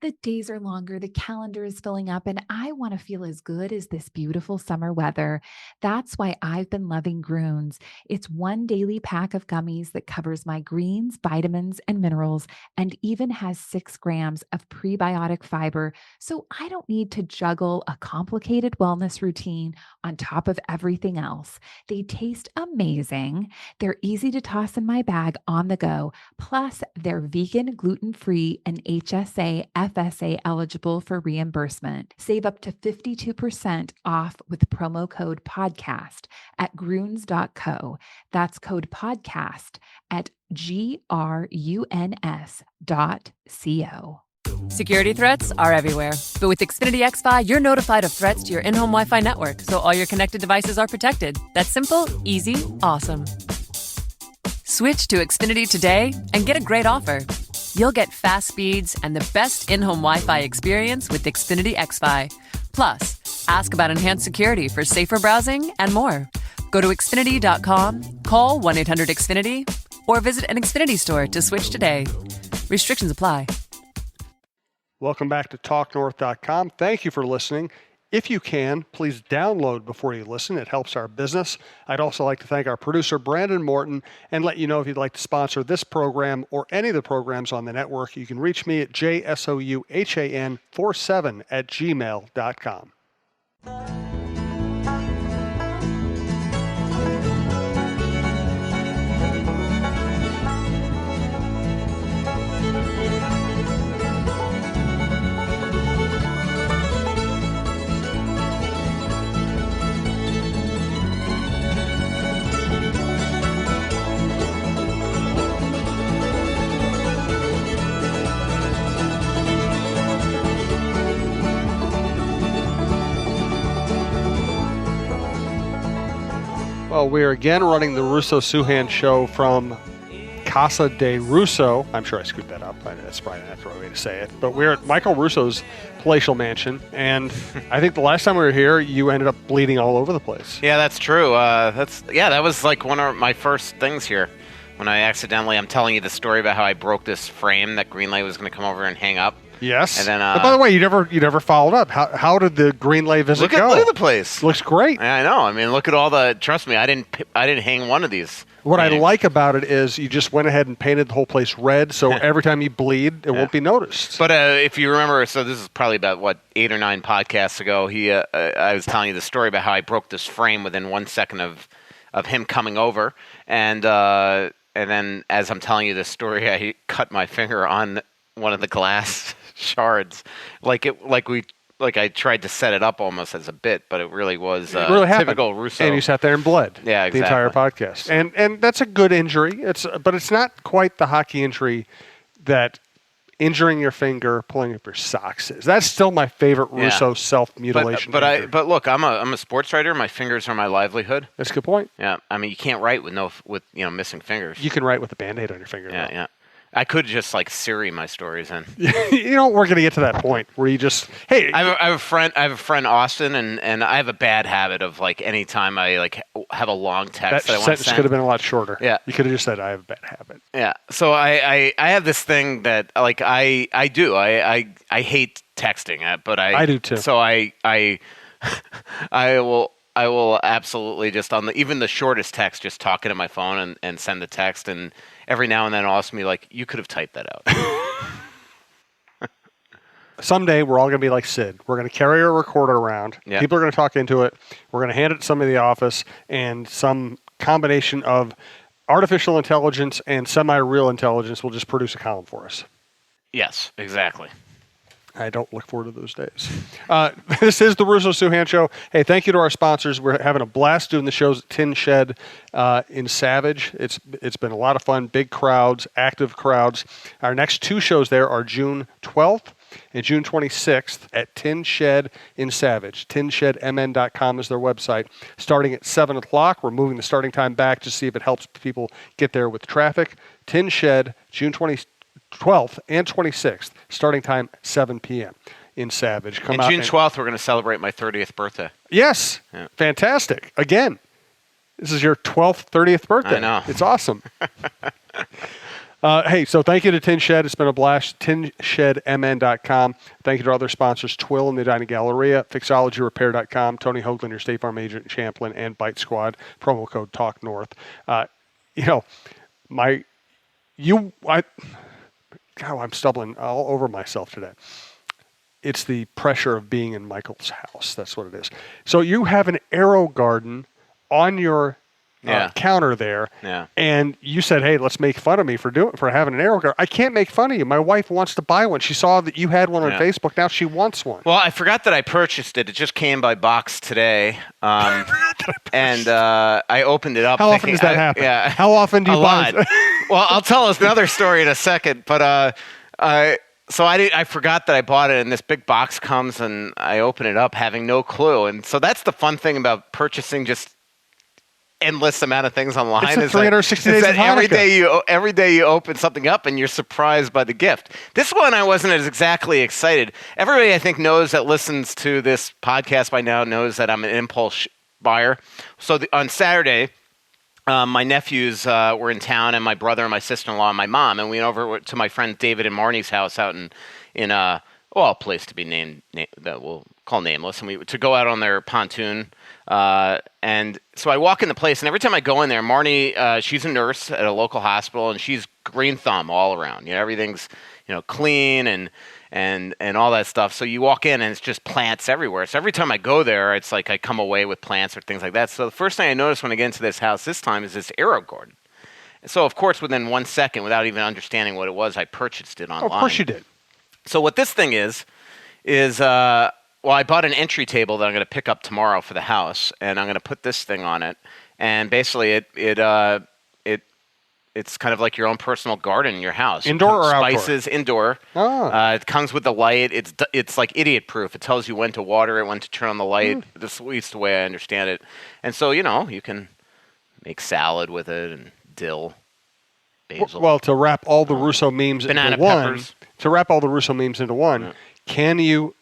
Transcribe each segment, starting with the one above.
The days are longer, the calendar is filling up, and I want to feel as good as this beautiful summer weather. That's why I've been loving Groons. It's one daily pack of gummies that covers my greens, vitamins, and minerals, and even has 6 grams of prebiotic fiber. So I don't need to juggle a complicated wellness routine on top of everything else. They taste amazing. They're easy to toss in my bag on the go. Plus, they're vegan, gluten-free, and HSA, FSA eligible for reimbursement. Save up to 52% off with promo code podcast at gruns.co. That's code podcast at gruns.co. Security threats are everywhere. But with Xfinity XFi, you're notified of threats to your in-home Wi-Fi network, so all your connected devices are protected. That's simple, easy, awesome. Switch to Xfinity today and get a great offer. You'll get fast speeds and the best in-home Wi-Fi experience with Xfinity XFi. Plus, ask about enhanced security for safer browsing and more. Go to Xfinity.com, call 1-800-XFINITY, or visit an Xfinity store to switch today. Restrictions apply. Welcome back to TalkNorth.com. Thank you for listening. If you can, please download before you listen. It helps our business. I'd also like to thank our producer, Brandon Morton, and let you know if you'd like to sponsor this program or any of the programs on the network. You can reach me at jsouhan47@gmail.com. Well, we're again running the Russo-Souhan show from Casa de Russo. I'm sure I screwed that up. That's probably not the right way to say it. But we're at Michael Russo's palatial mansion. And I think the last time we were here, you ended up bleeding all over the place. Yeah, that's true. That was like one of my first things here. When I accidentally, I'm telling you the story about how I broke this frame that Greenlay was going to come over and hang up. Yes. And then, but by the way, you never followed up. How did the Greenlay visit go? Look at the place. Looks great. Yeah, I know. I mean, look at all the. Trust me, I didn't hang one of these. What I like about it is you just went ahead and painted the whole place red, so every time you bleed, it won't be noticed. But if you remember, so this is probably about 8 or 9 podcasts ago. I was telling you the story about how I broke this frame within 1 second of him coming over, and then as I'm telling you this story, I cut my finger on one of the glass shards, like I tried to set it up almost as a bit, but it really was typical Russo. And you sat there and bled. Yeah, exactly. The entire podcast. And that's a good injury. But it's not quite the hockey injury that injuring your finger, pulling up your socks is. That's still my favorite Russo self-mutilation. But look, I'm a sports writer. My fingers are my livelihood. That's a good point. Yeah, I mean you can't write with missing fingers. You can write with a Band-Aid on your finger. Yeah, yeah. I could just Siri my stories in. We're going to get to that point where you just, hey. I have a friend Austin, and I have a bad habit of anytime I have a long text that I want to send. That sentence could have been a lot shorter. Yeah. You could have just said, I have a bad habit. Yeah. So I have this thing that I do. I hate texting, but I do too. So I will absolutely just even the shortest text, just talk into my phone and send the text, and every now and then it'll ask me you could have typed that out. Someday we're all going to be like Sid. We're going to carry our recorder around. Yep. People are going to talk into it. We're going to hand it to somebody in the office, and some combination of artificial intelligence and semi-real intelligence will just produce a column for us. Yes, exactly. I don't look forward to those days. This is the Russo-Souhan Show. Hey, thank you to our sponsors. We're having a blast doing the shows at Tin Shed in Savage. It's been a lot of fun, big crowds, active crowds. Our next 2 shows there are June 12th and June 26th at Tin Shed in Savage. TinShedMN.com is their website. Starting at 7 o'clock. We're moving the starting time back to see if it helps people get there with traffic. Tin Shed, June 12th and 26th, starting time 7 p.m. in Savage. Come out. June 12th, we're going to celebrate my 30th birthday. Yes. Yeah. Fantastic. Again, this is your 12th, 30th birthday. I know. It's awesome. Hey, so thank you to Tin Shed. It's been a blast. TinShedMN.com. Thank you to our other sponsors, Twill and the Edina Galleria, FixologyRepair.com, Tony Hoaglund, your State Farm agent in Champlin, and Bite Squad. Promo code TALKNORTH. I'm stumbling all over myself today. It's the pressure of being in Michael's house. That's what it is. So you have an Aerogarden on your counter there, and you said, "Hey, let's make fun of me for having an Aerogarden." I can't make fun of you. My wife wants to buy one. She saw that you had one on Facebook. Now she wants one. Well, I forgot that I purchased it. It just came by box today, and I opened it up. How often does that happen? Yeah, how often do you buy? Well, I'll tell us another story in a second, but I forgot that I bought it, and this big box comes, and I open it up having no clue. And so that's the fun thing about purchasing just endless amount of things online. It's the 360 days of Hanukkah. Every day you open something up and you're surprised by the gift. This one I wasn't as exactly excited. Everybody I think knows that listens to this podcast by now knows that I'm an impulse buyer. So on Saturday, my nephews were in town, and my brother and my sister-in-law and my mom, and we went over to my friend David and Marnie's house out in a place to be named that we'll call nameless, and to go out on their pontoon. And so I walk in the place, and every time I go in there, Marnie, she's a nurse at a local hospital, and she's green thumb all around. Everything's clean and all that stuff. So you walk in, and it's just plants everywhere. So every time I go there, it's like I come away with plants or things like that. So the first thing I noticed when I get into this house this time is this Aerogarden. So of course, within 1 second, without even understanding what it was, I purchased it online. Of course you did. So what this thing is I bought an entry table that I'm going to pick up tomorrow for the house, and I'm going to put this thing on it. And basically, it's kind of like your own personal garden in your house. Indoor or outdoor? Spices, indoor. Oh. It comes with the light. It's like idiot-proof. It tells you when to water it, when to turn on the light. This is at least the way I understand it. And so, you can make salad with it and dill, basil. Well, to wrap all the Russo memes banana into one, peppers. Can you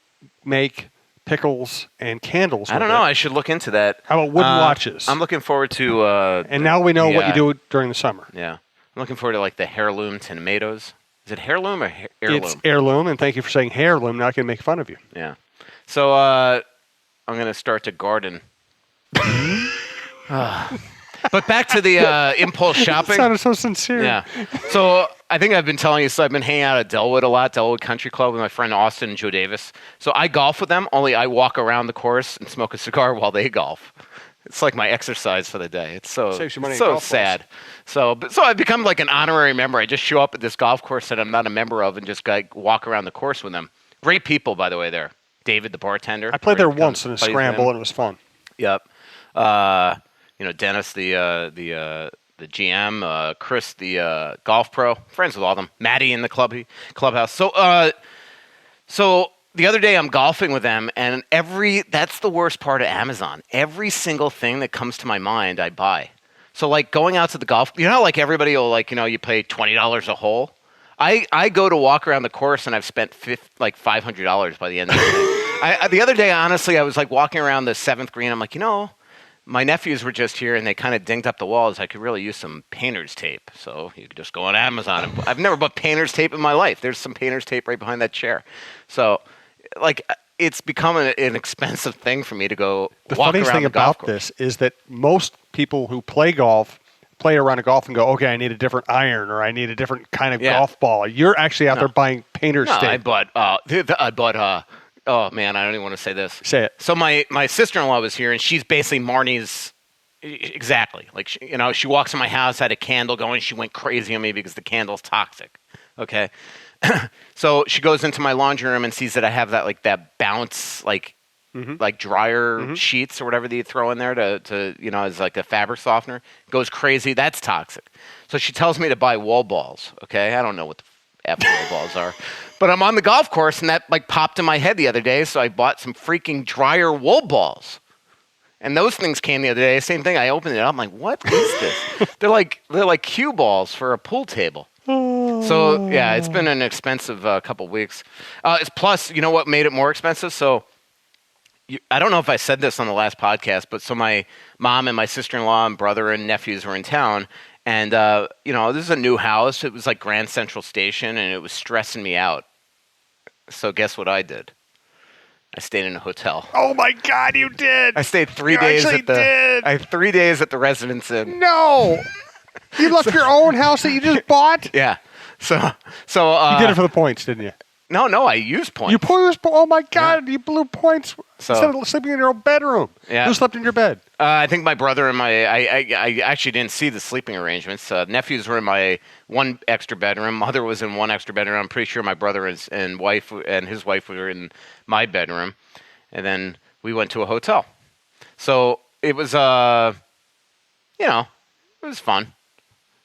make pickles and candles? I don't know. I should look into that. How about wooden watches? I'm looking forward to. And now we know what you do during the summer. Yeah, I'm looking forward to like the heirloom tomatoes. Is it heirloom or heirloom? It's heirloom, and thank you for saying heirloom. Now I can make fun of you. Yeah. So I'm going to start to garden. But back to the impulse shopping. That sounded so sincere. Yeah. So I think I've been telling you, so I've been hanging out at Delwood a lot, Delwood Country Club with my friend Austin and Joe Davis. So I golf with them, only I walk around the course and smoke a cigar while they golf. It's like my exercise for the day. It's so sad. So I've become like an honorary member. I just show up at this golf course that I'm not a member of and just walk around the course with them. Great people, by the way, there. David, the bartender. I played there once in a scramble, and it was fun. Yep. Dennis, the GM, Chris, the golf pro, friends with all of them. Maddie in the clubhouse. So the other day I'm golfing with them, and that's the worst part of Amazon. Every single thing that comes to my mind, I buy. So like going out to the golf, how like everybody will you pay $20 a hole. I go to walk around the course, and I've spent $500 by the end of the day. The other day, honestly, I was like walking around the 7th green. I'm like, my nephews were just here, and they kind of dinged up the walls. I could really use some painter's tape. So you could just go on Amazon. I've never bought painter's tape in my life. There's some painter's tape right behind that chair. So, it's become an expensive thing for me to go walk around the golf course. The funniest thing about this is that most people who play around a golf and go, okay, I need a different iron, or I need a different kind of golf ball. You're actually out there buying painter's tape. I bought oh, man, I don't even want to say this. Say it. So my sister-in-law was here, and she's basically Marnie's exactly. Like, she walks in my house, had a candle going. She went crazy on me because the candle's toxic. Okay? So she goes into my laundry room and sees that I have that bounce, like dryer sheets or whatever that you throw in there to as like a fabric softener. Goes crazy. That's toxic. So she tells me to buy wall balls. Okay? I don't know what the F wall balls are. But I'm on the golf course, and that popped in my head the other day, so I bought some freaking dryer wool balls. And those things came the other day. Same thing. I opened it up. I'm like, what is this? They're like cue balls for a pool table. So yeah, it's been an expensive couple weeks. Plus, you know what made it more expensive? So I don't know if I said this on the last podcast, but so my mom and my sister-in-law and brother and nephews were in town. And, this is a new house. It was like Grand Central Station, and it was stressing me out. So guess what I did? I stayed in a hotel. Oh my God, you did! I stayed 3 You days actually at the. did. I had 3 days at the Residence Inn. No, you left your own house that you just bought. Yeah. So You did it for the points, didn't you? No, I used points. You points. Oh my God, you blew points So- instead of sleeping in your own bedroom. Yeah. Who slept in your bed? I think my brother and I actually didn't see the sleeping arrangements. Nephews were in my one extra bedroom. Mother was in one extra bedroom. I'm pretty sure my brother and his wife were in my bedroom. And then we went to a hotel. So it was, it was fun.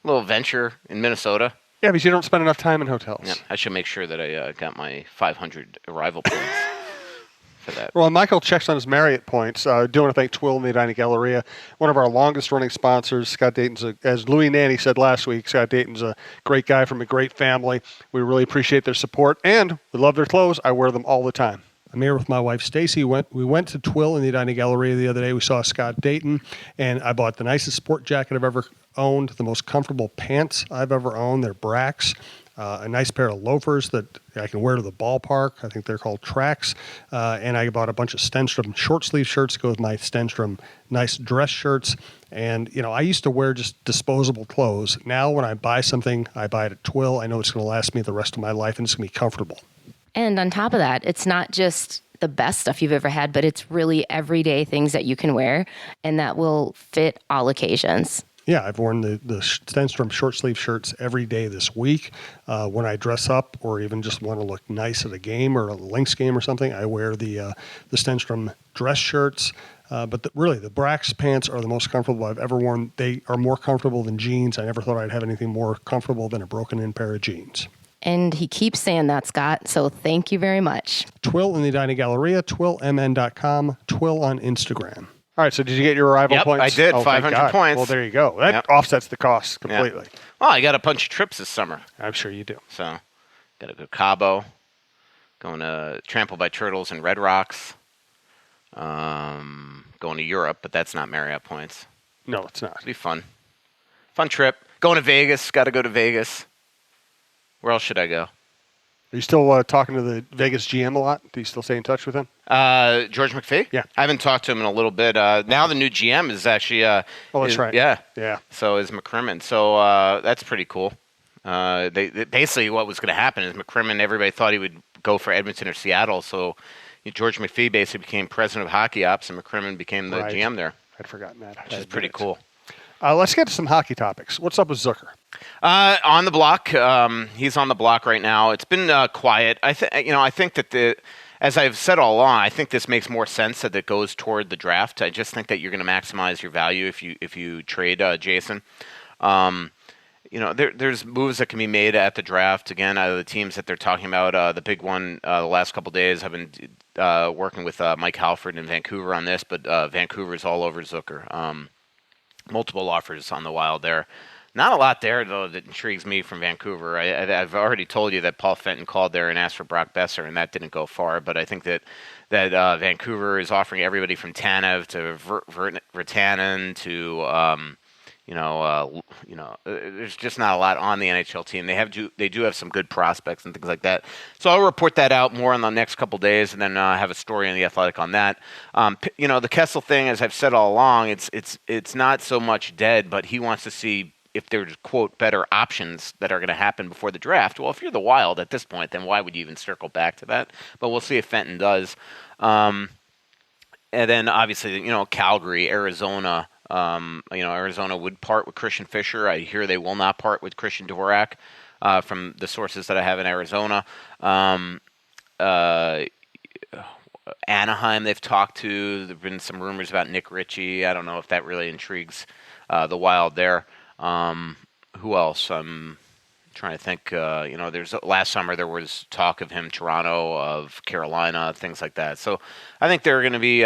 A little adventure in Minnesota. Yeah, because you don't spend enough time in hotels. Yeah, I should make sure that I got my 500 arrival points for that. Well, Michael checks on his Marriott points. Do want to thank Twill and the Edina Galleria, one of our longest-running sponsors. Scott Dayton's, as Louis Nanny said last week, Scott Dayton's a great guy from a great family. We really appreciate their support, and we love their clothes. I wear them all the time. I'm here with my wife, Stacy. We went to Twill in the Edina Galleria the other day. We saw Scott Dayton, and I bought the nicest sport jacket I've ever owned, the most comfortable pants I've ever owned. They're Bracks. A nice pair of loafers that I can wear to the ballpark. I think they're called Tracks. And I bought a bunch of Stenstrom short sleeve shirts to go with my Stenstrom nice dress shirts. And, I used to wear just disposable clothes. Now when I buy something, I buy it at Twill. I know it's going to last me the rest of my life, and it's going to be comfortable. And on top of that, it's not just the best stuff you've ever had, but it's really everyday things that you can wear and that will fit all occasions. Yeah, I've worn the Stenstrom short sleeve shirts every day this week. When I dress up or even just want to look nice at a game or a Lynx game or something, I wear the Stenstrom dress shirts. But really, the Bracks pants are the most comfortable I've ever worn. They are more comfortable than jeans. I never thought I'd have anything more comfortable than a broken-in pair of jeans. And he keeps saying that, Scott, so thank you very much. Twill in the Edina Galleria, twillmn.com, Twill on Instagram. All right, so did you get your arrival Yep, points? I did, Oh, 500 points. Well, there you go. That offsets the cost completely. Yeah. Well, I got a bunch of trips this summer. I'm sure you do. So, got to go to Cabo, going to Trampled by Turtles and Red Rocks, going to Europe, but that's not Marriott points. No, it's not. It'll be fun. Fun trip. Going to Vegas. Got to go to Vegas. Where else should I go? Are you still talking to the Vegas GM a lot? Do you still stay in touch with him? George McPhee? Yeah. I haven't talked to him in a little bit. Now the new GM is actually... Oh, that's right. Yeah. Yeah. So is McCrimmon. So that's pretty cool. They basically what was going to happen is McCrimmon, everybody thought he would go for Edmonton or Seattle. So George McPhee basically became president of hockey ops, and McCrimmon became the GM there. I'd forgotten that. Which is pretty cool. Let's get to some hockey topics. What's up with Zucker? On the block. He's on the block right now. It's been quiet. I think that as I've said all along, I think this makes more sense that it goes toward the draft. I just think that you're going to maximize your value if you trade Jason. There's moves that can be made at the draft. Again, the teams that they're talking about, the big one the last couple of days, I've been working with Mike Halford in Vancouver on this, but Vancouver's all over Zucker. Multiple offers on the Wild there. Not a lot there, though, that intrigues me from Vancouver. I've already told you that Paul Fenton called there and asked for Brock Besser, and that didn't go far. But I think that Vancouver is offering everybody from Tanev to Virtanen to there's just not a lot on the NHL team. They do have some good prospects and things like that. So I'll report that out more in the next couple days, and then have a story in the Athletic on that. The Kessel thing, as I've said all along, it's not so much dead, but he wants to see if there's, quote, better options that are going to happen before the draft. Well, if you're the Wild at this point, then why would you even circle back to that? But we'll see if Fenton does. And then obviously, Calgary, Arizona. Arizona would part with Christian Fischer. I hear they will not part with Christian Dvorak from the sources that I have in Arizona. Anaheim they've talked to. There have been some rumors about Nick Ritchie. I don't know if that really intrigues the Wild there. Who else? I'm trying to think. There's last summer there was talk of him, Toronto, of Carolina, things like that. So I think there are going to be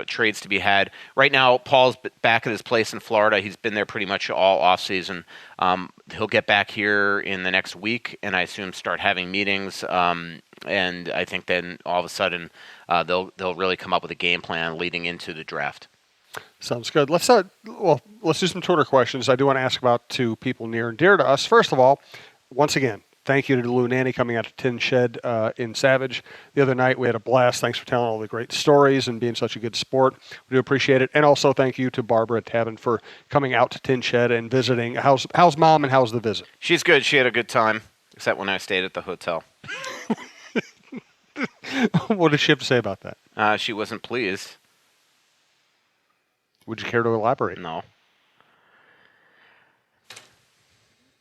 trades to be had. Right now, Paul's back at his place in Florida. He's been there pretty much all off season. He'll get back here in the next week, and I assume start having meetings. And I think then all of a sudden they'll really come up with a game plan leading into the draft. Sounds good. Let's do some Twitter questions. I do want to ask about two people near and dear to us. First of all, once again, thank you to Lou Nanny coming out to Tin Shed in Savage the other night. We had a blast. Thanks for telling all the great stories and being such a good sport. We do appreciate it. And also thank you to Barbara Tavin for coming out to Tin Shed and visiting. How's Mom and how's the visit? She's good. She had a good time, except when I stayed at the hotel. What did she have to say about that? She wasn't pleased. Would you care to elaborate? No.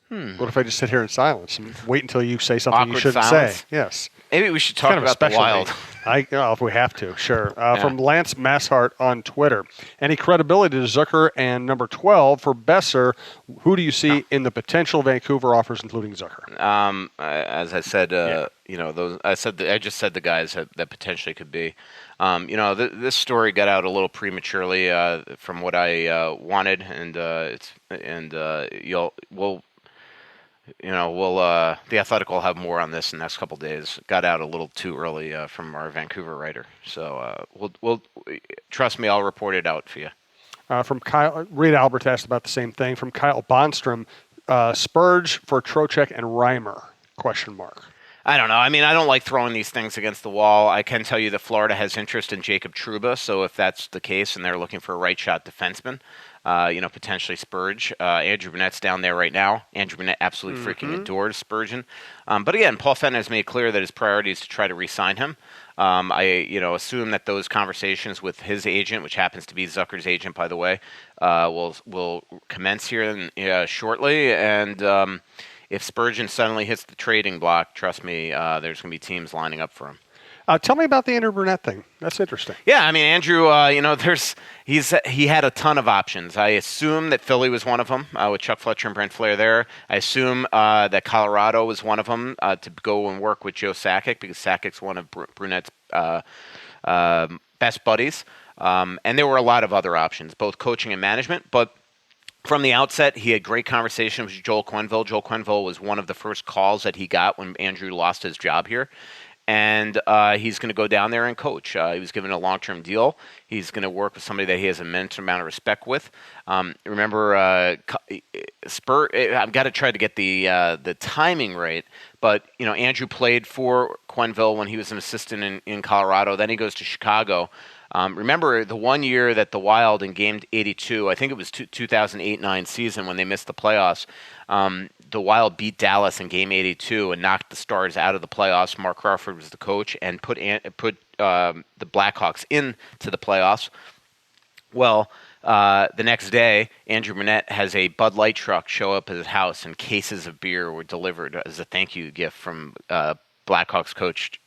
What if I just sit here in silence and wait until you say something Awkward you shouldn't silence? say? Yes. Maybe we should talk Kind of a about the specialty. Wild. If we have to, sure. From Lance Masshart on Twitter. Any credibility to Zucker and number 12 for Besser? Who do you see in the potential Vancouver offers, including Zucker? As I said, I just said the guys that potentially could be. This story got out a little prematurely from what I wanted, and the Athletic will have more on this in the next couple of days. Got out a little too early from our Vancouver writer, so we'll trust me. I'll report it out for you. From Kyle, Reed Albert asked about the same thing. From Kyle Bonstrom, Spurge for Trocheck and Reimer? ? I don't know. I mean, I don't like throwing these things against the wall. I can tell you that Florida has interest in Jacob Trouba, so if that's the case and they're looking for a right shot defenseman, potentially Spurge. Andrew Burnett's down there right now. Andrew Burnett absolutely freaking adores Spurgeon. But again, Paul Fenton has made clear that his priority is to try to re-sign him. I assume that those conversations with his agent, which happens to be Zucker's agent, by the way, will commence here shortly. And if Spurgeon suddenly hits the trading block, trust me, there's going to be teams lining up for him. Tell me about the Andrew Burnett thing. That's interesting. Yeah, I mean, Andrew, he had a ton of options. I assume that Philly was one of them with Chuck Fletcher and Brent Flair there. I assume that Colorado was one of them to go and work with Joe Sakic because Sakic's one of Burnett's best buddies. And there were a lot of other options, both coaching and management, but from the outset, he had great conversations with Joel Quenneville. Joel Quenneville was one of the first calls that he got when Andrew lost his job here. And he's going to go down there and coach. He was given a long-term deal. He's going to work with somebody that he has an immense amount of respect with. Remember, I've got to try to get the timing right. But, Andrew played for Quenneville when he was an assistant in Colorado. Then he goes to Chicago. Remember the one year that the Wild in Game 82, I think it was 2008-9 season when they missed the playoffs, the Wild beat Dallas in Game 82 and knocked the Stars out of the playoffs. Mark Crawford was the coach and put the Blackhawks into the playoffs. Well, the next day, Andrew Burnett has a Bud Light truck show up at his house and cases of beer were delivered as a thank you gift from Blackhawks coach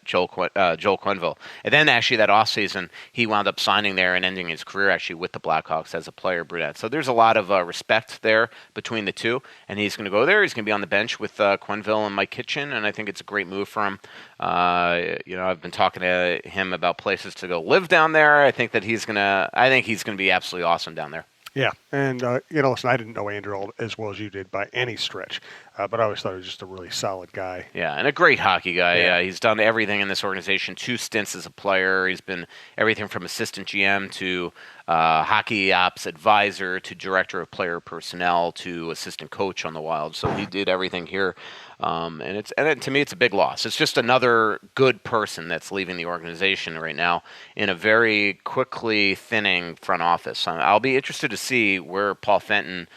Joel Quenneville. And then actually that offseason, he wound up signing there and ending his career actually with the Blackhawks as a player, Brunette. So there's a lot of respect there between the two. And he's going to go there. He's going to be on the bench with Quenneville and Mike Kitchen. And I think it's a great move for him. I've been talking to him about places to go live down there. I think he's going to be absolutely awesome down there. Yeah, and listen, I didn't know Andrew as well as you did by any stretch, but I always thought he was just a really solid guy. Yeah, and a great hockey guy. Yeah. He's done everything in this organization, 2 stints as a player. He's been everything from assistant GM to hockey ops advisor to director of player personnel to assistant coach on the Wild. So he did everything here. And to me, it's a big loss. It's just another good person that's leaving the organization right now in a very quickly thinning front office. I'll be interested to see where Paul Fenton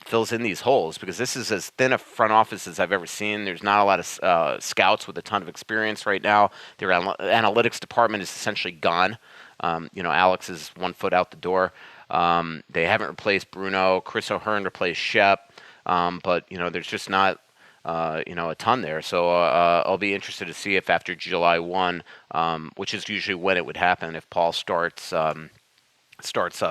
fills in these holes because this is as thin a front office as I've ever seen. There's not a lot of scouts with a ton of experience right now. Their analytics department is essentially gone. Alex is 1 foot out the door. They haven't replaced Bruno. Chris O'Hearn replaced Shep. But there's just not a ton there. So I'll be interested to see if after July 1, which is usually when it would happen, if Paul starts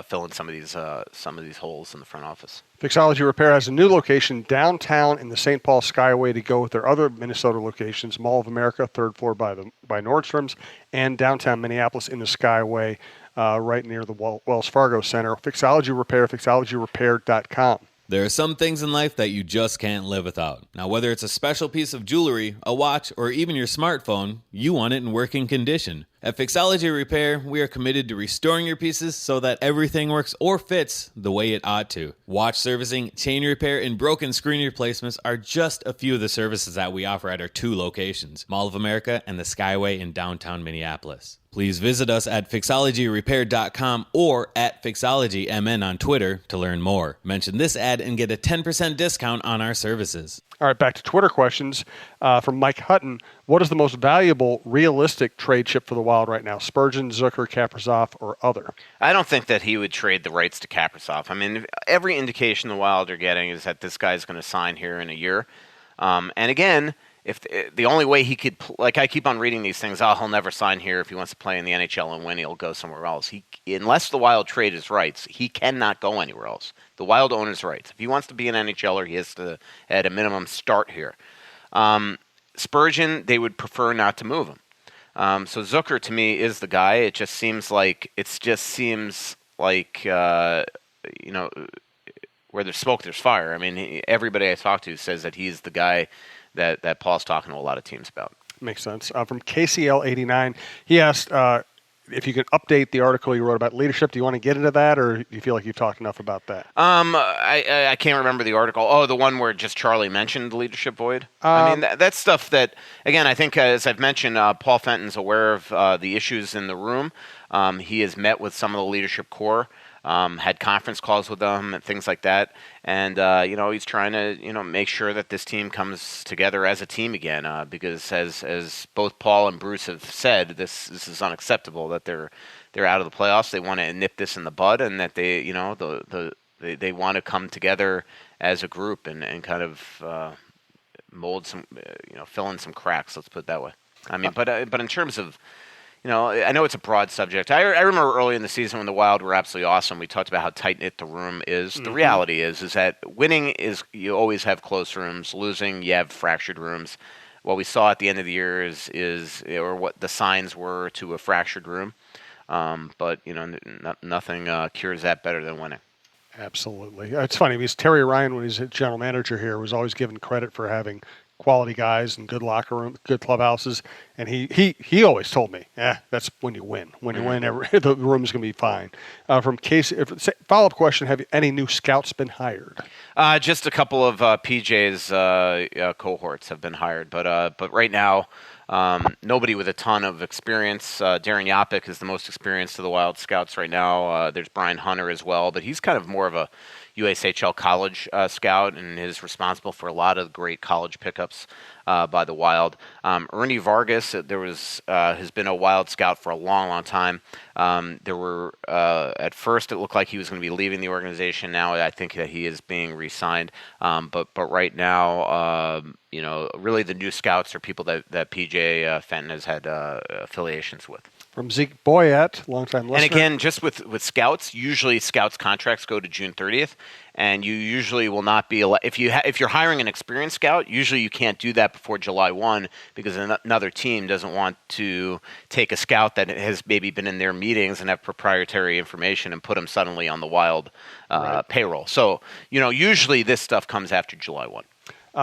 filling some of these holes in the front office. Fixology Repair has a new location downtown in the St. Paul Skyway to go with their other Minnesota locations, Mall of America, 3rd floor by Nordstrom's, and downtown Minneapolis in the Skyway, right near the Wells Fargo Center. Fixology Repair, fixologyrepair.com. There are some things in life that you just can't live without. Now, whether it's a special piece of jewelry, a watch, or even your smartphone, you want it in working condition. At Fixology Repair, we are committed to restoring your pieces so that everything works or fits the way it ought to. Watch servicing, chain repair, and broken screen replacements are just a few of the services that we offer at our 2 locations, Mall of America and the Skyway in downtown Minneapolis. Please visit us at fixologyrepair.com or at fixologymn on Twitter to learn more. Mention this ad and get a 10% discount on our services. All right, back to Twitter questions from Mike Hutton. What is the most valuable, realistic trade chip for the Wild right now? Spurgeon, Zucker, Kaprizov, or other? I don't think that he would trade the rights to Kaprizov. I mean, every indication the Wild are getting is that this guy's going to sign here in a year. And again, if the only way he could, like I keep on reading these things, he'll never sign here. If he wants to play in the NHL and win, he'll go somewhere else. Unless the Wild trade his rights, he cannot go anywhere else. The Wild own his rights. If he wants to be an NHLer, he has to, at a minimum, start here. Spurgeon, they would prefer not to move him. So Zucker, to me, is the guy. It just seems like where there's smoke, there's fire. I mean, everybody I talk to says that he's the guy that Paul's talking to a lot of teams about. Makes sense. From KCL89, he asked if you could update the article you wrote about leadership. Do you want to get into that, or do you feel like you've talked enough about that? I can't remember the article. Oh, the one where just Charlie mentioned the leadership void? I mean, that's stuff that, again, I think, as I've mentioned, Paul Fenton's aware of the issues in the room. He has met with some of the leadership core. Had conference calls with them and things like that. And, he's trying to, make sure that this team comes together as a team again, because as both Paul and Bruce have said, this is unacceptable that they're out of the playoffs. They want to nip this in the bud, and that they, they want to come together as a group and kind of mold some, fill in some cracks, let's put it that way. I mean, but in terms of, I know it's a broad subject. I remember early in the season when the Wild were absolutely awesome. We talked about how tight-knit the room is. The reality is that winning is you always have close rooms. Losing, you have fractured rooms. What we saw at the end of the year is or what the signs were to a fractured room. But nothing cures that better than winning. Absolutely. It's funny because Terry Ryan, when he's a general manager here, was always given credit for having quality guys and good locker room, good clubhouses, and he always told me, that's when you win. When you win, the room's going to be fine. From Casey, follow-up question: have any new scouts been hired? Just a couple of PJ's cohorts have been hired, but right now, nobody with a ton of experience. Darren Yapik is the most experienced of the Wild scouts right now. There's Brian Hunter as well, but he's kind of more of a USHL college scout and is responsible for a lot of great college pickups by the Wild. Ernie Vargas, has been a Wild scout for a long, long time. At first it looked like he was going to be leaving the organization. Now I think that he is being re-signed. But right now, really the new scouts are people that PJ Fenton has had affiliations with. From Zeke Boyett, longtime listener. And again, just with scouts, usually scouts' contracts go to June 30th, and you usually will not be if you're hiring an experienced scout, usually you can't do that before July 1 because another team doesn't want to take a scout that has maybe been in their meetings and have proprietary information and put them suddenly on the Wild payroll. So, usually this stuff comes after July 1.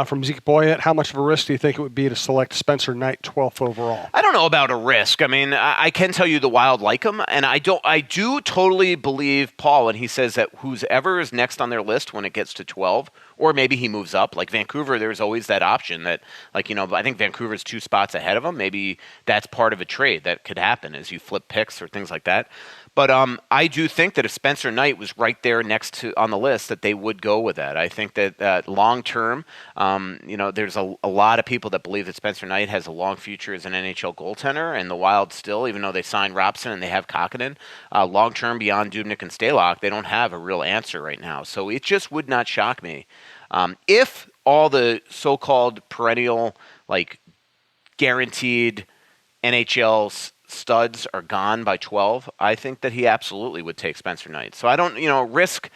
From Zeke Boyett, how much of a risk do you think it would be to select Spencer Knight 12th overall? I don't know about a risk. I mean, I can tell you the Wild like him, and I do totally believe Paul when he says that whoever is next on their list when it gets to 12, or maybe he moves up. Like Vancouver, there's always that option that, I think Vancouver's 2 spots ahead of him. Maybe that's part of a trade that could happen as you flip picks or things like that. But I do think that if Spencer Knight was right there next to on the list, that they would go with that. I think that long term, there's a lot of people that believe that Spencer Knight has a long future as an NHL goaltender, and the Wild still, even though they signed Robson and they have Kakkonen, long term beyond Dubnyk and Stalock, they don't have a real answer right now. So it just would not shock me if all the so-called perennial, guaranteed NHL studs are gone by 12, I think that he absolutely would take Spencer Knight. So I don't, risk.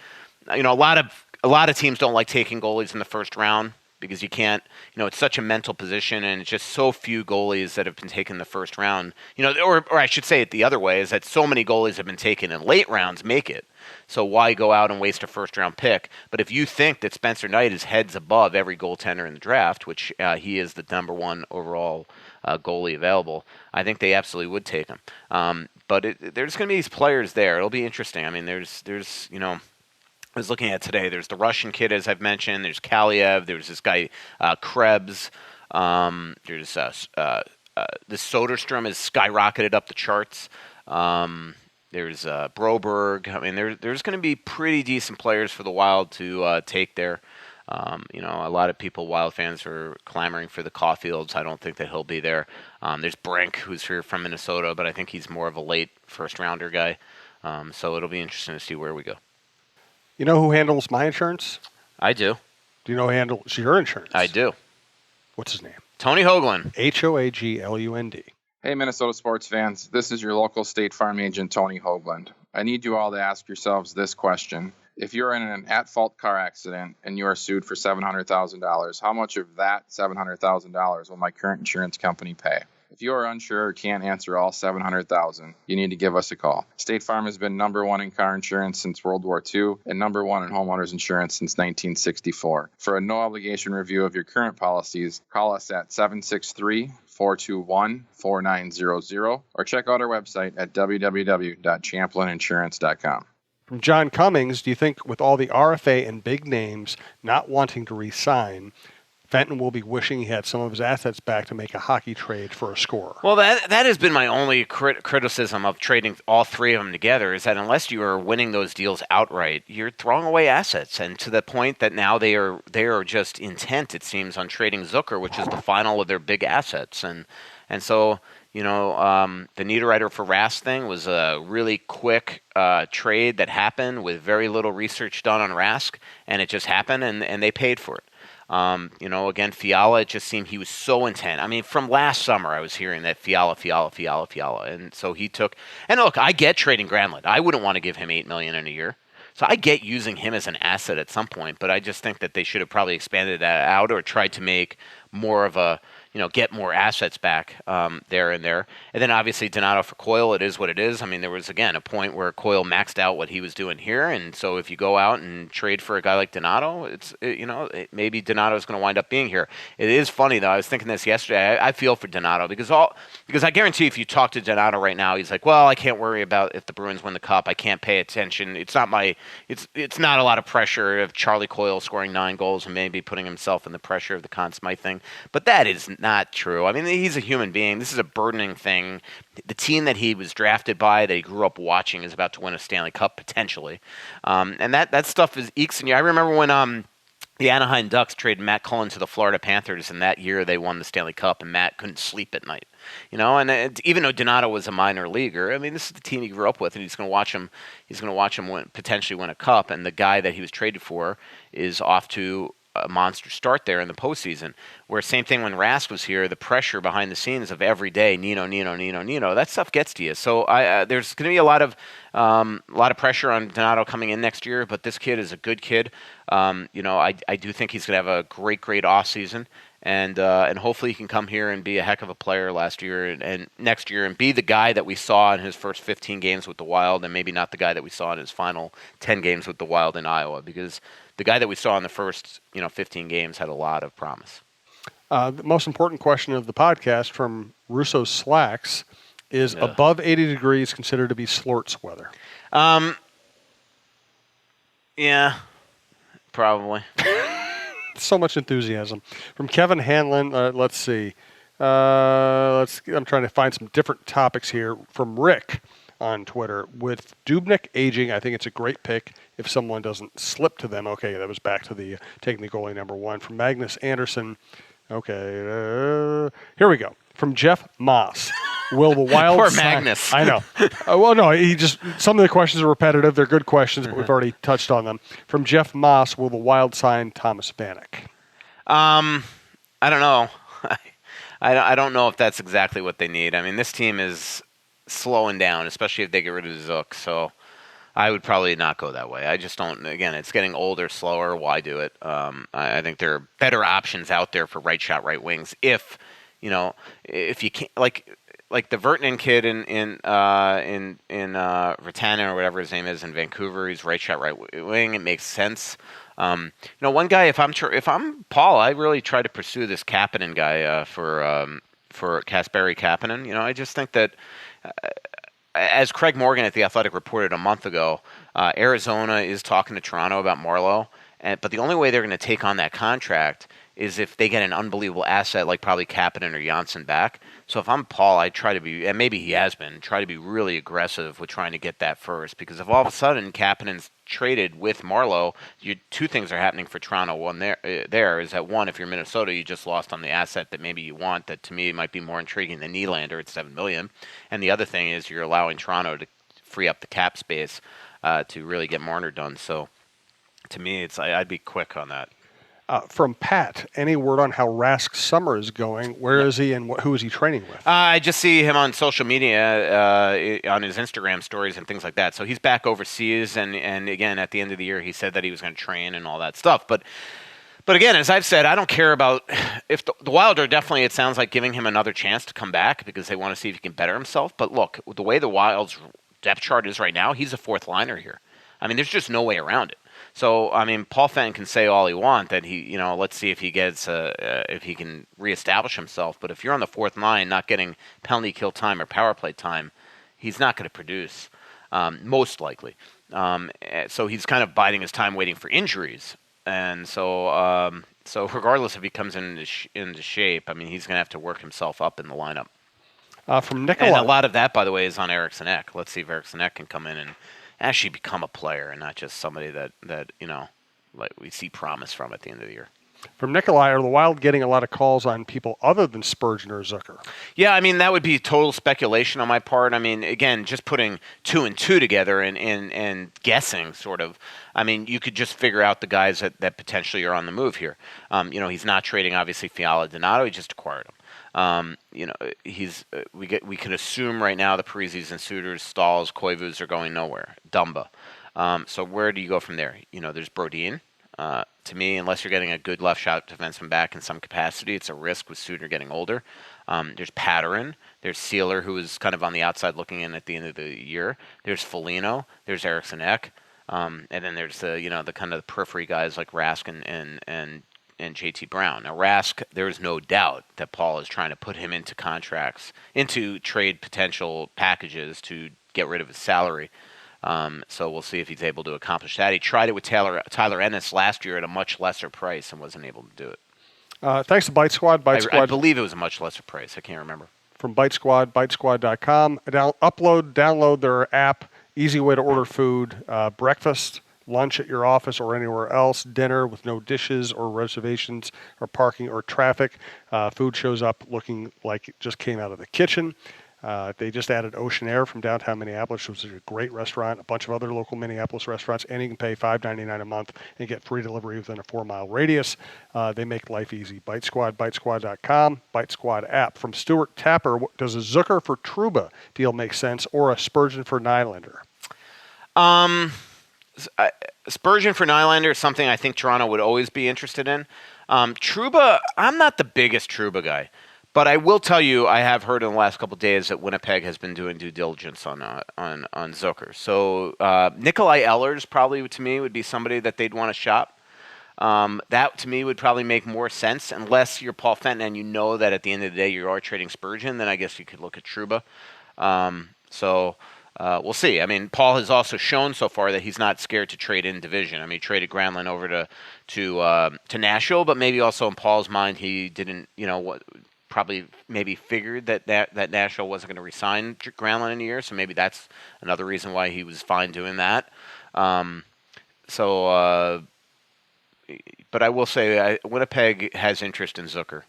A lot of teams don't like taking goalies in the first round because you can't. It's such a mental position, and it's just so few goalies that have been taken in the first round. Or I should say it the other way is that so many goalies have been taken in late rounds make it. So why go out and waste a first-round pick? But if you think that Spencer Knight is heads above every goaltender in the draft, which he is the number 1 overall goalie available, I think they absolutely would take him. But there's going to be these players there. It'll be interesting. I mean, there's I was looking at today. There's the Russian kid, as I've mentioned. There's Kaliev. There's this guy Krebs. There's this Soderstrom has skyrocketed up the charts. There's Broberg. I mean, there's going to be pretty decent players for the Wild to take there. A lot of people, Wild fans, are clamoring for the Caulfields. I don't think that he'll be there. There's Brink, who's here from Minnesota, but I think he's more of a late first-rounder guy. So it'll be interesting to see where we go. You know who handles my insurance? I do. Do you know who handles your insurance? I do. What's his name? Tony Hoaglund. Hoaglund. Hey, Minnesota sports fans. This is your local State Farm agent, Tony Hoaglund. I need you all to ask yourselves this question. If you're in an at-fault car accident and you are sued for $700,000, how much of that $700,000 will my current insurance company pay? If you are unsure or can't answer all $700,000, you need to give us a call. State Farm has been number one in car insurance since World War II and number one in homeowners insurance since 1964. For a no-obligation review of your current policies, call us at 763-421-4900 or check out our website at www.champlininsurance.com. From John Cummings, do you think with all the RFA and big names not wanting to re-sign, Fenton will be wishing he had some of his assets back to make a hockey trade for a scorer? Well, that has been my only criticism of trading all three of them together, is that unless you are winning those deals outright, you're throwing away assets, and to the point that now they are just intent, it seems, on trading Zucker, which is the final of their big assets, and so. The Niederreiter for Rask thing was a really quick trade that happened with very little research done on Rask, and it just happened, and they paid for it. Again, Fiala, it just seemed he was so intent. I mean, from last summer, I was hearing that Fiala. And so he took, and look, I get trading Granlund. I wouldn't want to give him $8 million in a year. So I get using him as an asset at some point, but I just think that they should have probably expanded that out or tried to make more of a, get more assets back there. And then obviously Donato for Coyle, it is what it is. I mean, there was, again, a point where Coyle maxed out what he was doing here. And so if you go out and trade for a guy like Donato, maybe Donato's going to wind up being here. It is funny, though. I was thinking this yesterday. I feel for Donato because I guarantee if you talk to Donato right now, he's like, well, I can't worry about if the Bruins win the Cup. I can't pay attention. It's not a lot of pressure of Charlie Coyle scoring 9 goals and maybe putting himself in the pressure of the Conn Smythe thing. But that is not true. I mean, he's a human being. This is a burdening thing. The team that he was drafted by, that he grew up watching, is about to win a Stanley Cup potentially, and that stuff is ekes in you. I remember when the Anaheim Ducks traded Matt Cullen to the Florida Panthers, and that year they won the Stanley Cup, and Matt couldn't sleep at night. And even though Donato was a minor leaguer, I mean, this is the team he grew up with, and he's going to watch him. He's going to watch him potentially win a cup, and the guy that he was traded for is off to a monster start there in the postseason. Where same thing when Rask was here, the pressure behind the scenes of every day, Nino, that stuff gets to you. So there's going to be a lot of pressure on Donato coming in next year, but this kid is a good kid. I do think he's going to have a great off season, and hopefully he can come here and be a heck of a player last year and next year and be the guy that we saw in his first 15 games with the Wild, and maybe not the guy that we saw in his final 10 games with the Wild in Iowa, because the guy that we saw in the first 15 games had a lot of promise. The most important question of the podcast from Russo Slacks is above 80 degrees considered to be Slorts weather? Yeah, probably. So much enthusiasm. From Kevin Hanlon, let's see. I'm trying to find some different topics here. From Rick on Twitter, with Dubnyk aging, I think it's a great pick if someone doesn't slip to them. Okay, that was back to the taking the goalie number 1. From Magnus Anderson, okay, here we go. From Jeff Moss, will the Wild Poor sign... Magnus. I know. Well, no, some of the questions are repetitive. They're good questions, but we've already touched on them. From Jeff Moss, will the Wild sign Thomas Vanek? I don't know. I don't know if that's exactly what they need. I mean, this team is slowing down, especially if they get rid of Zook. So I would probably not go that way. I just don't. Again, it's getting older, slower. Why do it? I think there are better options out there for right shot, right wings. If you can't, like the Vertanen kid in Virtanen or whatever his name is in Vancouver, he's right shot, right wing. It makes sense. One guy. If I'm Paul, I really try to pursue this Kapanen guy for for Kasperi Kapanen. I just think that, as Craig Morgan at The Athletic reported a month ago, Arizona is talking to Toronto about Marleau, but the only way they're going to take on that contract is if they get an unbelievable asset like probably Kapanen or Janssen back. So if I'm Paul, I try to be, and maybe he has been, try to be really aggressive with trying to get that first. Because if all of a sudden Kapanen's traded with Marleau, two things are happening for Toronto. One there is that, one, if you're Minnesota, you just lost on the asset that maybe you want. That to me might be more intriguing than Nylander at $7 million. And the other thing is you're allowing Toronto to free up the cap space to really get Marner done. So to me, I'd be quick on that. From Pat, any word on how Rask's summer is going? Where is he, and who is he training with? I just see him on social media, on his Instagram stories and things like that. So he's back overseas, and again, at the end of the year, he said that he was going to train and all that stuff. But again, as I've said, I don't care about if the Wild are definitely, it sounds like, giving him another chance to come back because they want to see if he can better himself. But look, the way the Wild's depth chart is right now, he's a fourth liner here. I mean, there's just no way around it. So, I mean, Paul Fenton can say all he wants that he, let's see if he gets, if he can reestablish himself. But if you're on the fourth line, not getting penalty kill time or power play time, he's not going to produce, most likely. So he's kind of biding his time, waiting for injuries. And so regardless if he comes into shape, I mean, he's going to have to work himself up in the lineup. From Nikolai. And a lot of that, by the way, is on Eriksson Ek. Let's see if Eriksson Ek can come in and actually become a player and not just somebody that like we see promise from at the end of the year. From Nikolai, are the Wild getting a lot of calls on people other than Spurgeon or Zucker? Yeah, I mean, that would be total speculation on my part. I mean, again, just putting 2 and 2 together and guessing, sort of. I mean, you could just figure out the guys that potentially are on the move here. He's not trading, obviously, Fiala Donato. He just acquired him. We can assume right now the Parisis and Suitors, Stalls, Koivus are going nowhere. Dumba. So where do you go from there? There's Brodin. To me, unless you're getting a good left shot defenseman back in some capacity, it's a risk with Suter getting older. There's Patterin. There's Sealer, who is kind of on the outside looking in at the end of the year. There's Foligno. There's Eriksson Ek. And then there's the kind of the periphery guys like Rask and JT Brown. Now, Rask, there's no doubt that Paul is trying to put him into contracts, into trade potential packages to get rid of his salary. So we'll see if he's able to accomplish that. He tried it with Tyler Ennis last year at a much lesser price and wasn't able to do it. Thanks to Bite Squad. I believe it was a much lesser price. I can't remember. From Bite Squad, bitesquad.com. Download their app. Easy way to order food, breakfast, lunch at your office or anywhere else, dinner with no dishes or reservations or parking or traffic. Food shows up looking like it just came out of the kitchen. They just added Ocean Air from downtown Minneapolis, which is a great restaurant, a bunch of other local Minneapolis restaurants, and you can pay $5.99 a month and get free delivery within a 4-mile radius. They make life easy. Bite Squad, bitesquad.com, Bite Squad app. From Stuart Tapper, does a Zucker for Trouba deal make sense or a Spurgeon for Nylander? Spurgeon for Nylander is something I think Toronto would always be interested in. Trouba, I'm not the biggest Trouba guy. But I will tell you, I have heard in the last couple of days that Winnipeg has been doing due diligence on Zucker. So Nikolai Ehlers probably, to me, would be somebody that they'd want to shop. That, to me, would probably make more sense, unless you're Paul Fenton and you know that at the end of the day you are trading Spurgeon, then I guess you could look at Trouba. We'll see. I mean, Paul has also shown so far that he's not scared to trade in division. I mean, he traded Granlund over to Nashville, but maybe also in Paul's mind he didn't, probably maybe figured that Nashville wasn't going to re-sign Granlund in a year, so maybe that's another reason why he was fine doing that. But I will say Winnipeg has interest in Zucker.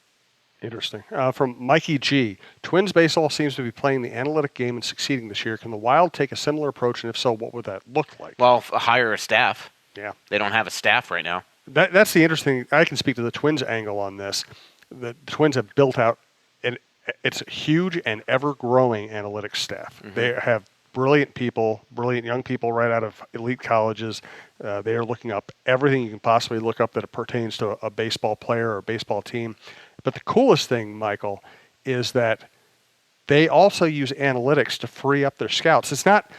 Interesting. From Mikey G. Twins baseball seems to be playing the analytic game and succeeding this year. Can the Wild take a similar approach, and if so, what would that look like? Well, hire a staff. Yeah. They don't have a staff right now. That's the interesting. I can speak to the Twins angle on this. The Twins have built out, and it's a huge and ever-growing analytics staff. Mm-hmm. They have brilliant young people right out of elite colleges. They are looking up everything you can possibly look up that pertains to a baseball player or a baseball team. But the coolest thing, Michael, is that they also use analytics to free up their scouts. It's not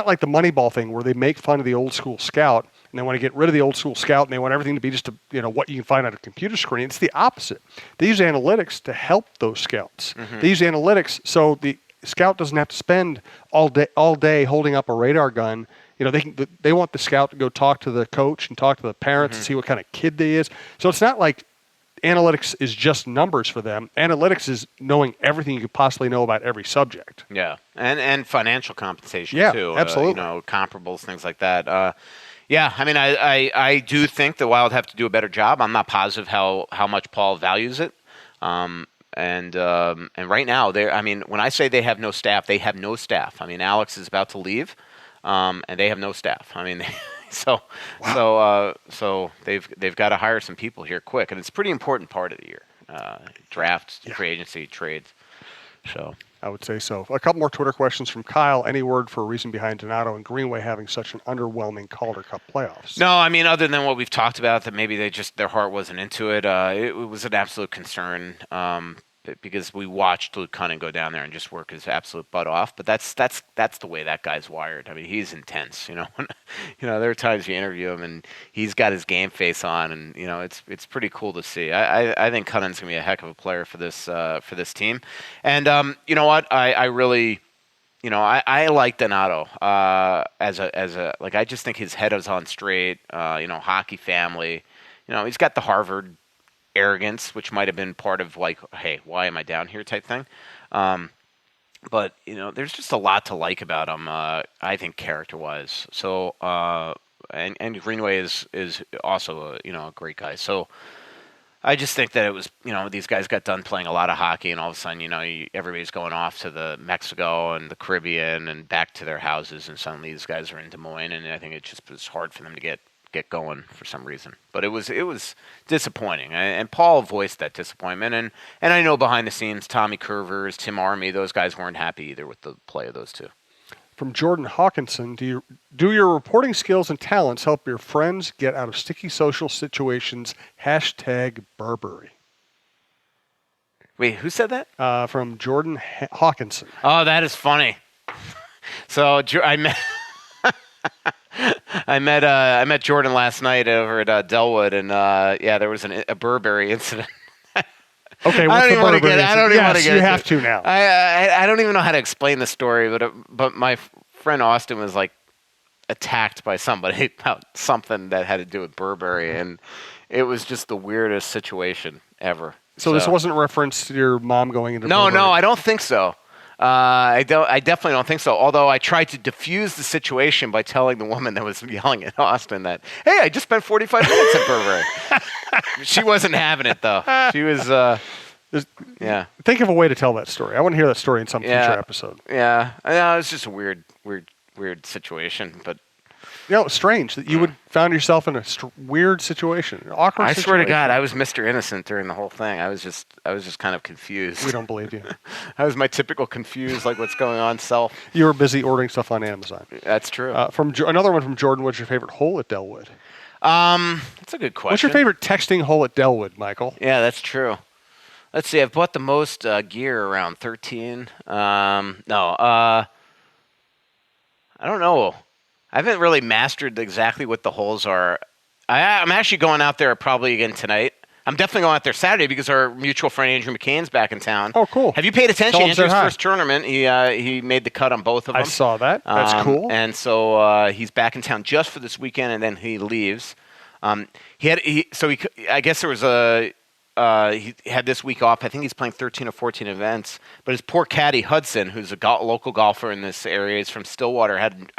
like the Moneyball thing where they make fun of the old school scout and they want to get rid of the old school scout and they want everything to be just what you can find on a computer screen. It's the opposite. They use analytics to help those scouts. They use analytics so the scout doesn't have to spend all day holding up a radar gun. They want the scout to go talk to the coach and talk to the parents and see what kind of kid they is. So it's not like analytics is just numbers for them. Analytics is knowing everything you could possibly know about every subject. Yeah, and financial compensation too. Absolutely. Comparables, things like that. Yeah, I mean, I do think the Wild have to do a better job. I'm not positive how much Paul values it. And right now, when I say they have no staff, they have no staff. I mean, Alex is about to leave, and they have no staff. I mean, so they've got to hire some people here quick, and it's a pretty important part of the year. Drafts, free agency, trades. So I would say so. A couple more Twitter questions from Kyle. Any word for a reason behind Donato and Greenway having such an underwhelming Calder Cup playoffs? No, I mean, other than what we've talked about, that maybe their heart wasn't into it. It was an absolute concern because we watched Luke Cunning go down there and just work his absolute butt off. But that's the way that guy's wired. I mean, he's intense. There are times you interview him and he's got his game face on, and it's pretty cool to see. I think Cunning's gonna be a heck of a player for this team. And you know what? I really, I like Donato as a I just think his head is on straight. Hockey family. He's got the Harvard arrogance, which might have been part of hey, why am I down here type thing. But there's just a lot to like about him. I think character-wise. So and Greenway is also a great guy. So I just think that it was these guys got done playing a lot of hockey, and all of a sudden everybody's going off to the Mexico and the Caribbean and back to their houses, and suddenly these guys are in Des Moines, and I think it just was hard for them to get going for some reason. But it was disappointing, and Paul voiced that disappointment, and I know behind the scenes Tommy Curvers, Tim Army, those guys weren't happy either with the play of those two. From Jordan Hawkinson, do your reporting skills and talents help your friends get out of sticky social situations? #Burberry. Wait, who said that? From Jordan Hawkinson. Oh, that is funny. So I met I met Jordan last night over at Delwood, and there was a Burberry incident. Okay, what's the Burberry incident? I don't even want to get. You have to now. I don't even know how to explain the story, but my friend Austin was attacked by somebody about something that had to do with Burberry, and it was just the weirdest situation ever. So this wasn't a reference to your mom going into Burberry? No, I don't think so. I definitely don't think so. Although I tried to diffuse the situation by telling the woman that was yelling at Austin that, hey, I just spent 45 minutes at Burberry. She wasn't having it though. She was, yeah. Think of a way to tell that story. I want to hear that story in some future episode. Yeah, I know, it's just a weird situation, but. Strange that you would found yourself in a weird situation, an awkward situation. I swear to God, I was Mr. Innocent during the whole thing. I was just kind of confused. We don't believe you. I was my typical confused, what's going on self. You were busy ordering stuff on Amazon. That's true. From another one from Jordan, what's your favorite hole at Delwood? That's a good question. What's your favorite texting hole at Delwood, Michael? Yeah, that's true. Let's see. I've bought the most gear around 13. I don't know. I haven't really mastered exactly what the holes are. I'm actually going out there probably again tonight. I'm definitely going out there Saturday because our mutual friend Andrew McCann's back in town. Oh, cool. Have you paid attention? Andrew's first tournament, he made the cut on both of them. I saw that. That's cool. And so he's back in town just for this weekend, and then he leaves. I guess there was he had this week off. I think he's playing 13 or 14 events. But his poor caddy, Hudson, who's a local golfer in this area, he's from Stillwater, had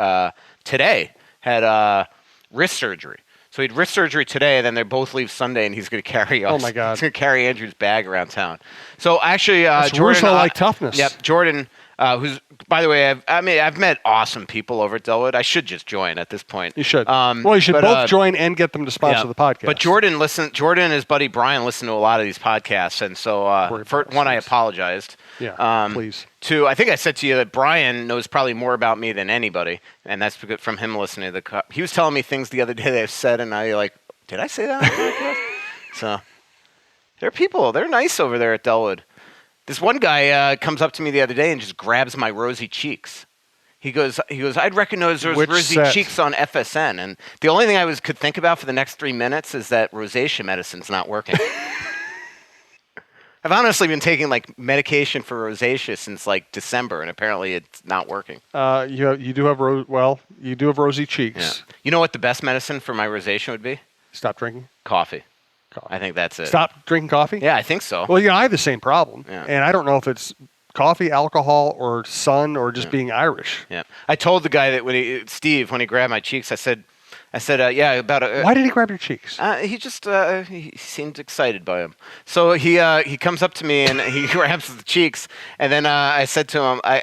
wrist surgery. So he had wrist surgery today, and then they both leave Sunday, and he's going to carry us. Oh, my God. He's going to carry Andrew's bag around town. So actually, That's Jordan... Russo-like toughness. Yep, Jordan... who's, by the way, I've met awesome people over at Delwood. I should just join at this point. You should. You should both join and get them to sponsor the podcast. But Jordan and his buddy Brian listen to a lot of these podcasts, and so for one, I apologized. Yeah, please. Two, I think I said to you that Brian knows probably more about me than anybody, and that's because from him listening to the cup. He was telling me things the other day that I've said, and I did I say that on the podcast? So there are people. They're nice over there at Delwood. This one guy comes up to me the other day and just grabs my rosy cheeks. He goes, I'd recognize those Which rosy set? cheeks on FSN. And the only thing I could think about for the next 3 minutes is that rosacea medicine's not working. I've honestly been taking like medication for rosacea since like December, and apparently it's not working. You do have rosy cheeks. Yeah. You know what the best medicine for my rosacea would be? Stop drinking. Coffee. I think that's it. Stop drinking coffee? Yeah, I think so. Well, I have the same problem. Yeah. And I don't know if it's coffee, alcohol, or sun, or just being Irish. Yeah. I told the guy that Steve, when he grabbed my cheeks, I said, yeah, about a... Why did he grab your cheeks? He just, he seemed excited by him. So he comes up to me and he grabs the cheeks. And then I said to him, I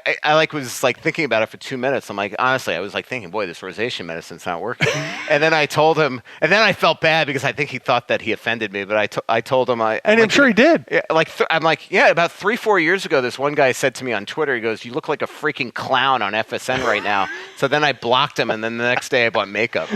was thinking about it for 2 minutes. I'm like, honestly, I was thinking, boy, this rosacea medicine's not working. And then I told him, and then I felt bad because I think he thought that he offended me. But I told him, I'm sure he did. I'm like, yeah, about 3-4 years ago, this one guy said to me on Twitter, he goes, you look like a freaking clown on FSN right now. So then I blocked him. And then the next day I bought makeup.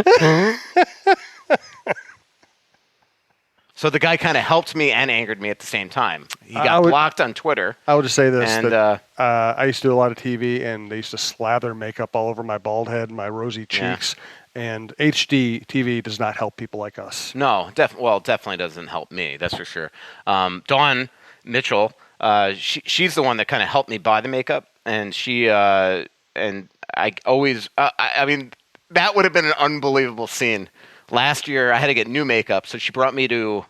So the guy kind of helped me and angered me at the same time. He got blocked on Twitter. I would just say this, and, that I used to do a lot of TV, and they used to slather makeup all over my bald head and my rosy cheeks. Yeah. And HD TV does not help people like us. No, it definitely doesn't help me. That's for sure. Dawn Mitchell, she's the one that kind of helped me buy the makeup, and I mean, that would have been an unbelievable scene. Last year, I had to get new makeup, so she brought me to,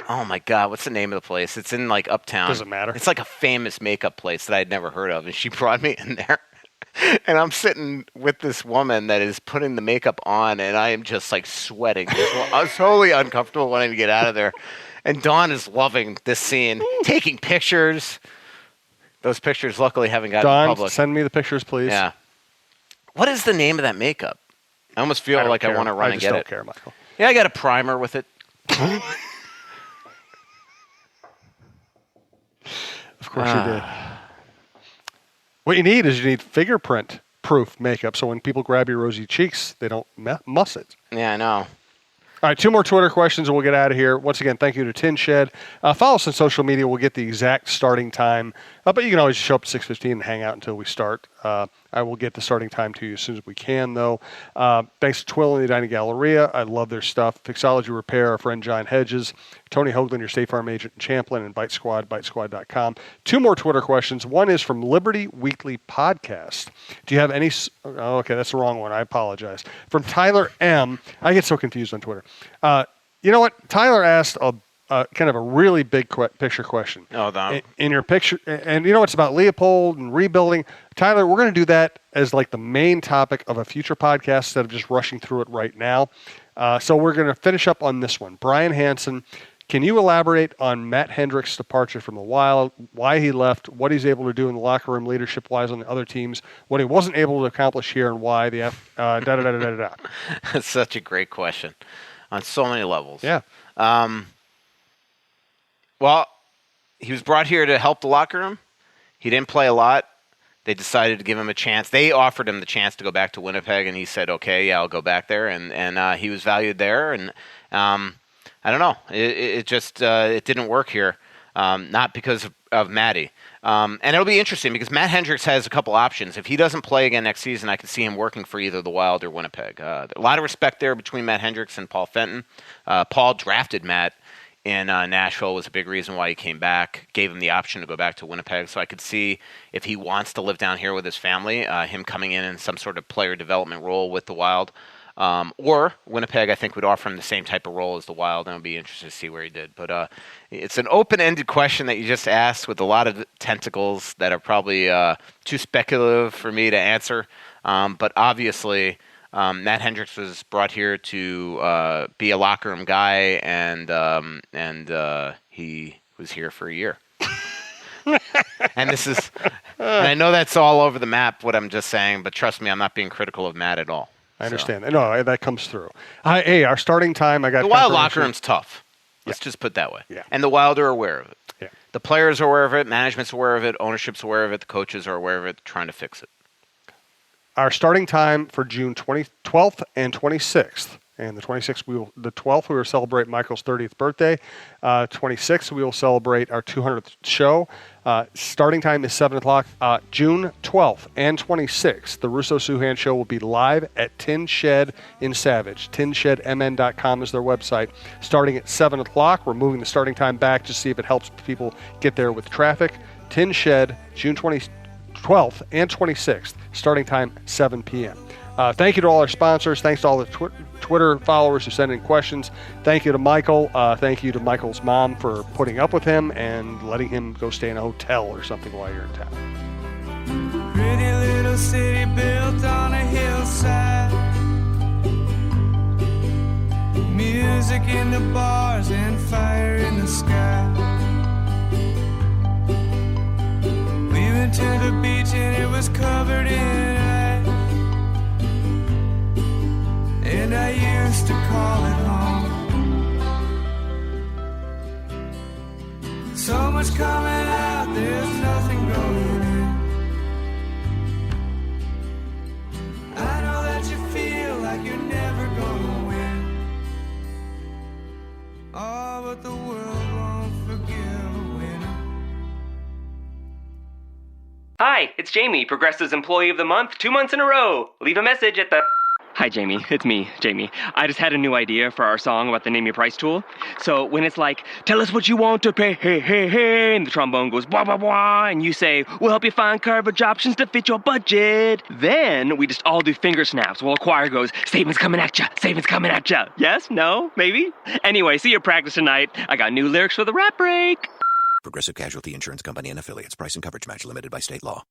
oh my God, what's the name of the place? It's in Uptown. Doesn't matter. It's like a famous makeup place that I'd never heard of, and she brought me in there. And I'm sitting with this woman that is putting the makeup on, and I am just sweating. I was totally uncomfortable wanting to get out of there. And Dawn is loving this scene, taking pictures. Those pictures, luckily, haven't gotten public. Dawn, send me the pictures, please. Yeah. What is the name of that makeup? I almost feel like I want to run and get it. I just don't care, Michael. Yeah, I got a primer with it. Of course you did. What you need fingerprint-proof makeup, so when people grab your rosy cheeks, they don't muss it. Yeah, I know. All right, 2 more Twitter questions and we'll get out of here. Once again, thank you to Tin Shed. Follow us on social media. We'll get the exact starting time. But you can always show up at 6:15 and hang out until we start. I will get the starting time to you as soon as we can, though. Thanks to Twill and the Dining Galleria. I love their stuff. Fixology Repair, our friend John Hedges. Tony Hoaglund, your State Farm agent in Champlin, and Bitesquad, bitesquad.com. 2 more Twitter questions. One is from Liberty Weekly Podcast. Do you have any... Oh, okay, that's the wrong one. I apologize. From Tyler M. I get so confused on Twitter. You know what? Tyler asked kind of a really big picture question. Oh, in your picture, and it's about Leopold and rebuilding. Tyler, we're going to do that as the main topic of a future podcast instead of just rushing through it right now. So we're going to finish up on this one. Brian Hansen, can you elaborate on Matt Hendricks' departure from the Wild, why he left, what he's able to do in the locker room leadership-wise on the other teams, what he wasn't able to accomplish here, and why the da-da-da-da-da-da? That's such a great question on so many levels. Yeah. Well, he was brought here to help the locker room. He didn't play a lot. They decided to give him a chance. They offered him the chance to go back to Winnipeg, and he said, okay, yeah, I'll go back there. And he was valued there. And I don't know. It just it didn't work here, not because of Matty. And it'll be interesting because Matt Hendricks has a couple options. If he doesn't play again next season, I could see him working for either the Wild or Winnipeg. A lot of respect there between Matt Hendricks and Paul Fenton. Paul drafted Matt in Nashville, was a big reason why he came back, gave him the option to go back to Winnipeg. So I could see if he wants to live down here with his family, him coming in some sort of player development role with the Wild. Or Winnipeg, I think, would offer him the same type of role as the Wild, and it would be interesting to see where he did. But it's an open-ended question that you just asked with a lot of tentacles that are probably too speculative for me to answer. But obviously, Matt Hendricks was brought here to be a locker room guy, and he was here for a year. And this is, and I know that's all over the map what I'm just saying, but trust me, I'm not being critical of Matt at all. I understand. No, that comes through. Hey, our starting time, I got the Wild locker room's tough. Let's just put it that way. Yeah. And the Wild are aware of it. Yeah. The players are aware of it. Management's aware of it. Ownership's aware of it. The coaches are aware of it. Trying to fix it. Our starting time for June 12th and 26th, And the 12th, we will celebrate Michael's 30th birthday. 26th, we will celebrate our 200th show. Starting time is 7 o'clock. June 12th and 26th, the Russo-Souhan show will be live at Tin Shed in Savage. TinShedMN.com is their website. Starting at 7 o'clock. We're moving the starting time back to see if it helps people get there with traffic. Tin Shed, June 12th and 26th. Starting time, 7 p.m. Thank you to all our sponsors. Thanks to all the Twitter followers who sent in questions. Thank you to Michael. Thank you to Michael's mom for putting up with him and letting him go stay in a hotel or something while you're in town. Pretty little city built on a hillside. Music in the bars and fire in the sky. We went to the beach and it was covered in ice. And I used to call it home. So much coming out, there's nothing going in. I know that you feel like you're never gonna win. Oh, but the world won't forgive a winner. Hi, it's Jamie, Progressive's Employee of the Month, 2 months in a row. Leave a message at the... Hi, Jamie. It's me, Jamie. I just had a new idea for our song about the Name Your Price tool. So when it's like, tell us what you want to pay, hey, hey, hey, and the trombone goes, blah, blah, blah, and you say, we'll help you find coverage options to fit your budget. Then we just all do finger snaps while a choir goes, savings coming at ya, savings coming at ya. Yes? No? Maybe? Anyway, see your practice tonight. I got new lyrics for the rap break. Progressive Casualty Insurance Company and Affiliates. Price and coverage match limited by state law.